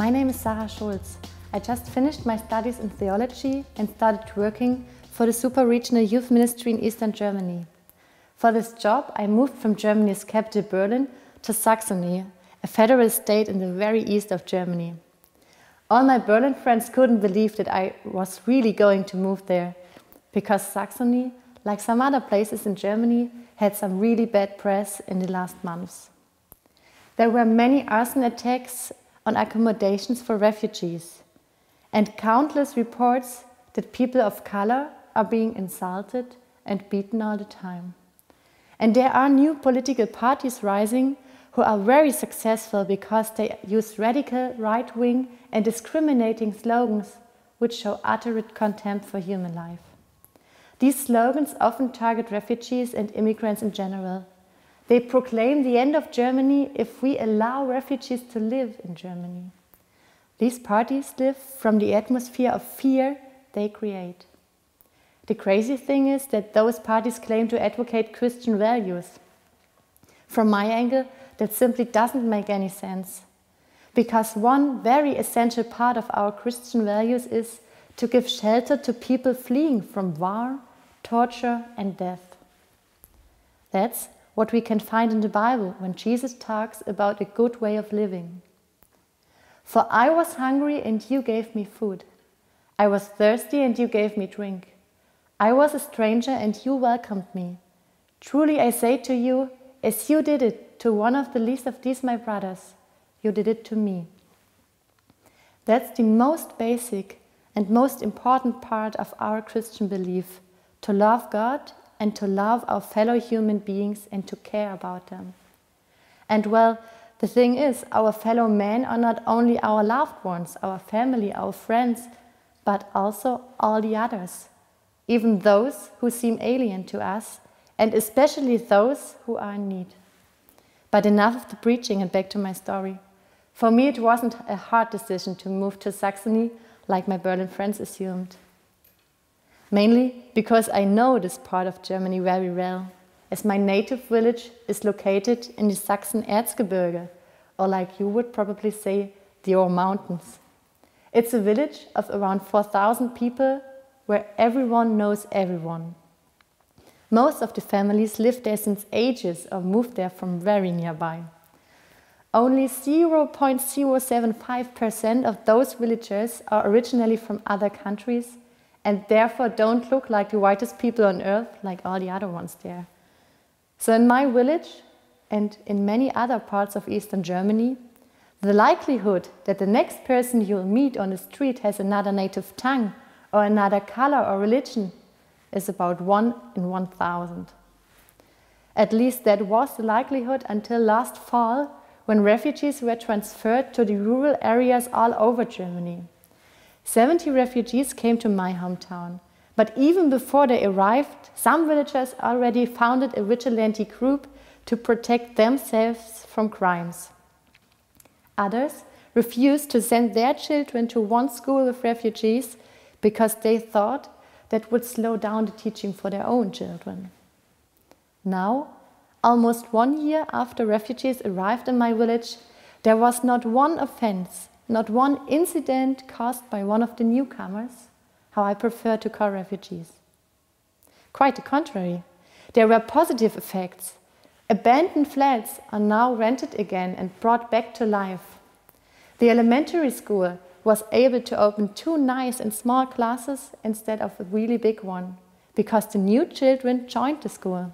My name is Sarah Schulz. I just finished my studies in theology and started working for the super-regional youth ministry in Eastern Germany. For this job, I moved from Germany's capital Berlin to Saxony, a federal state in the very east of Germany. All my Berlin friends couldn't believe that I was really going to move there, because Saxony, like some other places in Germany, had some really bad press in the last months. There were many arson attacks on accommodations for refugees, and countless reports that people of color are being insulted and beaten all the time. And there are new political parties rising who are very successful because they use radical, right-wing and discriminating slogans which show utter contempt for human life. These slogans often target refugees and immigrants in general. They proclaim the end of Germany if we allow refugees to live in Germany. These parties live from the atmosphere of fear they create. The crazy thing is that those parties claim to advocate Christian values. From my angle, that simply doesn't make any sense. Because one very essential part of our Christian values is to give shelter to people fleeing from war, torture and death. That's what we can find in the Bible when Jesus talks about a good way of living. For I was hungry and you gave me food. I was thirsty and you gave me drink. I was a stranger and you welcomed me. Truly I say to you, as you did it to one of the least of these my brothers, you did it to me. That's the most basic and most important part of our Christian belief, to love God and to love our fellow human beings and to care about them. And well, the thing is, our fellow men are not only our loved ones, our family, our friends, but also all the others, even those who seem alien to us, and especially those who are in need. But enough of the preaching and back to my story. For me, it wasn't a hard decision to move to Saxony like my Berlin friends assumed. Mainly because I know this part of Germany very well, as my native village is located in the Saxon Erzgebirge, or like you would probably say, the Ore Mountains. It's a village of around 4,000 people where everyone knows everyone. Most of the families live there since ages or moved there from very nearby. Only 0.075% of those villagers are originally from other countries and therefore don't look like the whitest people on earth like all the other ones there. So in my village and in many other parts of Eastern Germany, the likelihood that the next person you'll meet on the street has another native tongue or another color or religion is about 1 in 1,000. At least that was the likelihood until last fall, when refugees were transferred to the rural areas all over Germany. 70 refugees came to my hometown, but even before they arrived, some villagers already founded a vigilante group to protect themselves from crimes. Others refused to send their children to one school with refugees because they thought that would slow down the teaching for their own children. Now, almost 1 year after refugees arrived in my village, there was not one offense, not one incident caused by one of the newcomers, how I prefer to call refugees. Quite the contrary, there were positive effects. Abandoned flats are now rented again and brought back to life. The elementary school was able to open 2 nice and small classes instead of a really big one, because the new children joined the school.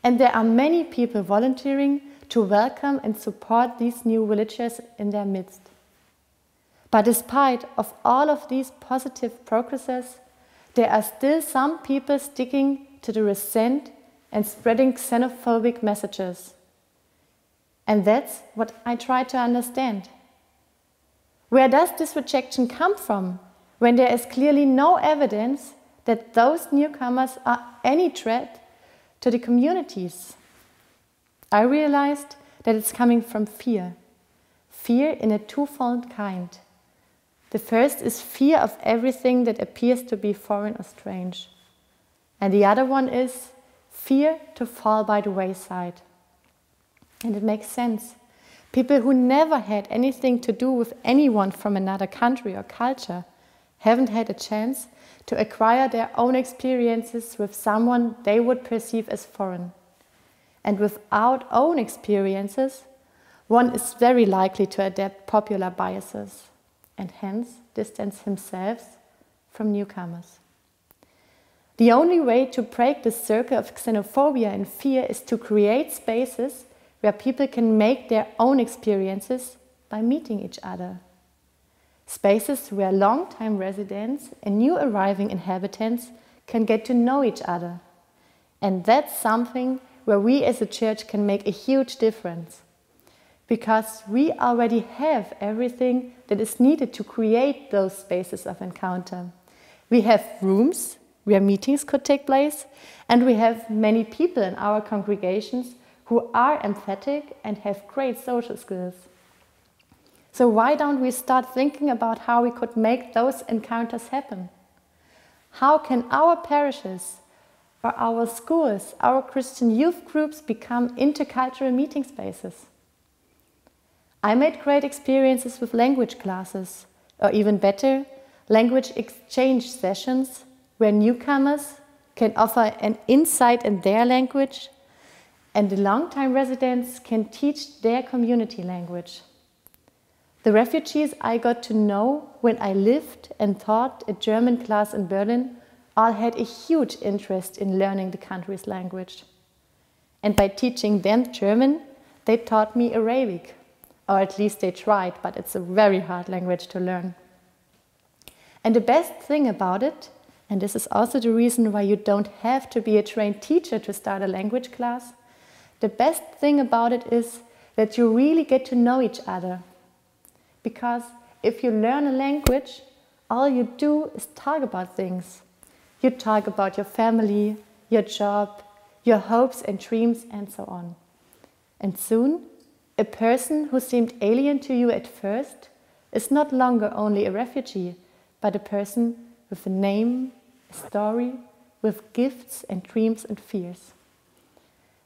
And there are many people volunteering to welcome and support these new villagers in their midst. But despite of all of these positive progresses, there are still some people sticking to the resent and spreading xenophobic messages. And that's what I try to understand. Where does this rejection come from, when there is clearly no evidence that those newcomers are any threat to the communities? I realized that it's coming from fear. Fear in a twofold kind. The first is fear of everything that appears to be foreign or strange. And the other one is fear to fall by the wayside. And it makes sense, People who never had anything to do with anyone from another country or culture haven't had a chance to acquire their own experiences with someone they would perceive as foreign. And without own experiences, one is very likely to adapt popular biases and hence distance himself from newcomers. The only way to break the circle of xenophobia and fear is to create spaces where people can make their own experiences by meeting each other. Spaces where long-time residents and new arriving inhabitants can get to know each other. And that's something where we as a church can make a huge difference. Because we already have everything that is needed to create those spaces of encounter. We have rooms where meetings could take place, and we have many people in our congregations who are emphatic and have great social skills. So why don't we start thinking about how we could make those encounters happen? How can our parishes or our schools, our Christian youth groups become intercultural meeting spaces? I made great experiences with language classes, or even better, language exchange sessions where newcomers can offer an insight in their language and the long-time residents can teach their community language. The refugees I got to know when I lived and taught a German class in Berlin all had a huge interest in learning the country's language. And by teaching them German, they taught me Arabic. Or at least they tried, but it's a very hard language to learn. And the best thing about it, and this is also the reason why you don't have to be a trained teacher to start a language class, the best thing about it is that you really get to know each other. Because if you learn a language, all you do is talk about things. You talk about your family, your job, your hopes and dreams, and so on. And soon, a person who seemed alien to you at first is not longer only a refugee, but a person with a name, a story, with gifts and dreams and fears.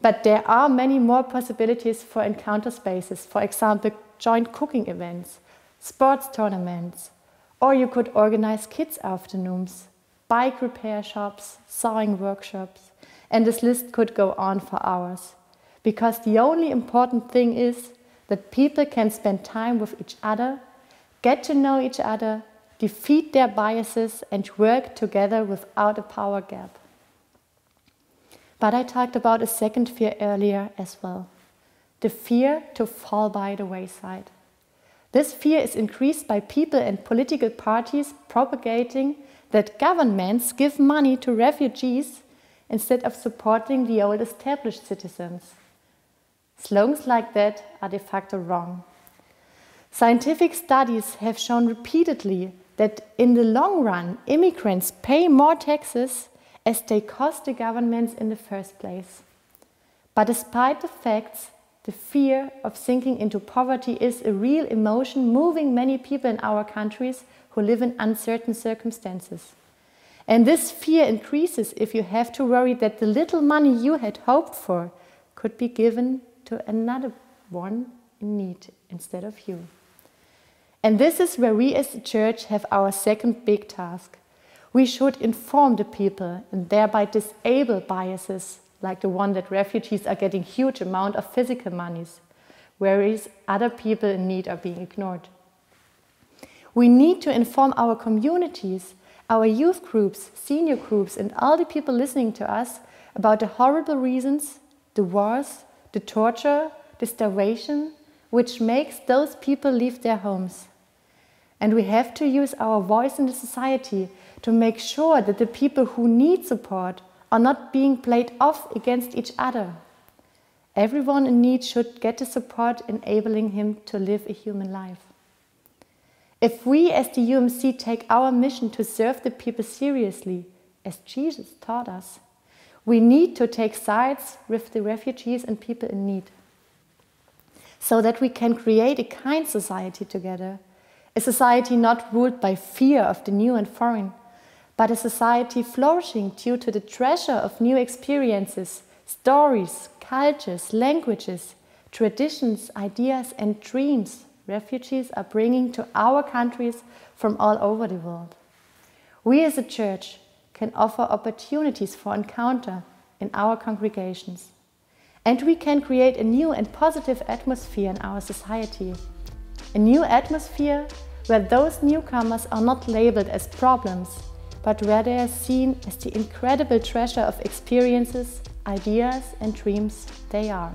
But there are many more possibilities for encounter spaces, for example, joint cooking events, sports tournaments, or you could organize kids' afternoons, bike repair shops, sewing workshops, and this list could go on for hours. Because the only important thing is that people can spend time with each other, get to know each other, defeat their biases, and work together without a power gap. But I talked about a second fear earlier as well, the fear to fall by the wayside. This fear is increased by people and political parties propagating that governments give money to refugees instead of supporting the old established citizens. Slogans like that are de facto wrong. Scientific studies have shown repeatedly that in the long run, immigrants pay more taxes as they cost the governments in the first place. But despite the facts, the fear of sinking into poverty is a real emotion moving many people in our countries who live in uncertain circumstances. And this fear increases if you have to worry that the little money you had hoped for could be given to another one in need instead of you. And this is where we as a church have our second big task. We should inform the people and thereby disable biases like the one that refugees are getting huge amount of physical monies, whereas other people in need are being ignored. We need to inform our communities, our youth groups, senior groups, and all the people listening to us about the horrible reasons, the wars, the torture, the starvation, which makes those people leave their homes. And we have to use our voice in the society to make sure that the people who need support are not being played off against each other. Everyone in need should get the support enabling him to live a human life. If we as the UMC take our mission to serve the people seriously, as Jesus taught us, we need to take sides with the refugees and people in need, so that we can create a kind society together, a society not ruled by fear of the new and foreign, but a society flourishing due to the treasure of new experiences, stories, cultures, languages, traditions, ideas and dreams refugees are bringing to our countries from all over the world. We as a church can offer opportunities for encounter in our congregations. And we can create a new and positive atmosphere in our society. A new atmosphere where those newcomers are not labeled as problems, but where they are seen as the incredible treasure of experiences, ideas and dreams they are.